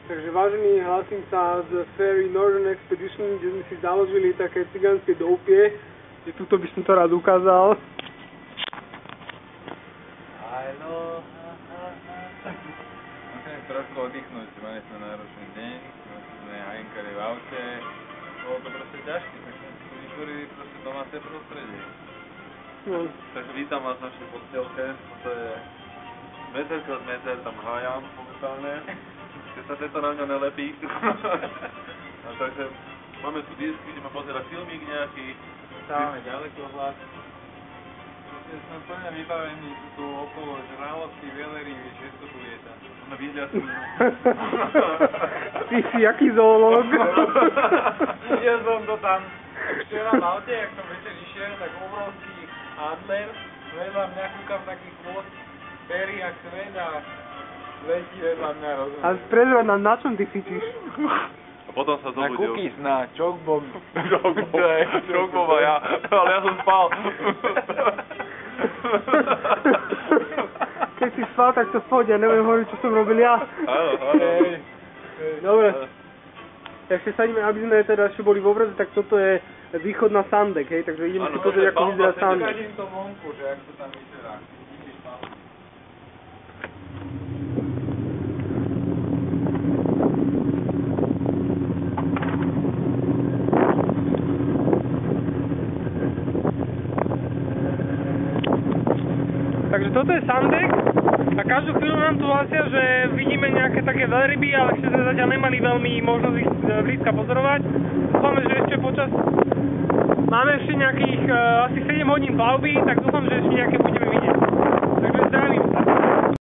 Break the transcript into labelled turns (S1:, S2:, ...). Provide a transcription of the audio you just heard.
S1: Takže vážený, hlasím sa z Ferry Northern Expedition, kde sme si založili také cigánske doupie, že tuto by som to rád ukázal.
S2: Musíme trošku oddychnúť, mali sme náročný deň, sme hajenkali v aute, bolo to proste ťažké, tak sme si vytvorili proste domáce prostredie.
S1: No.
S2: Takže vítam vás na našej postielke, to je meter krát meter, tam hájam momentálne, keď sa tento na mňa nelepí. No, takže máme tu disky, ideme pozerať filmík nejaký, máme ďalekohľad. Proste sme plne vybavení tu okolo žralosti, veleríny, všetko tu lieta. Máme výďazky.
S1: Ty si jaký zoológ?
S2: Išiel som to tam včera v aute, jak som večer išiel, tak obrovský adler, vedľa mňa kúkam taký chvost, perí jak svet a letí vedľa mňa, rozumiem.
S1: A prezrať nám, na čom ty fičíš?
S2: A potom sa zobudil.
S3: Na cookies, na Chocbob.
S2: Chocbob a ja, ale ja som spal.
S1: Keď si spal, tak to v pohode, ja neviem hovoriť, čo som robil ja.
S2: Áno.
S1: Dobre. Ešte sa ideme, aby sme teda ešte boli v obraze, tak toto je východ na Sandek, hej, takže ideme si pozrieť, ako vyzerá Sandek.
S2: Ukážem to vonku, že jak to tam vyzerá. Vidíš tam.
S1: Takže toto je Sandek a každú chvíľu nám tu hlasia, že vidíme nejaké také veľryby, ale ešte sme zatiaľ nemali veľmi možnosť ich blízka pozorovať. Dúfame, že ešte počas... Máme ešte nejakých asi 7 hodín plavby, tak dúfam, že ešte nejaké budeme vidieť. Takže zdravím sa.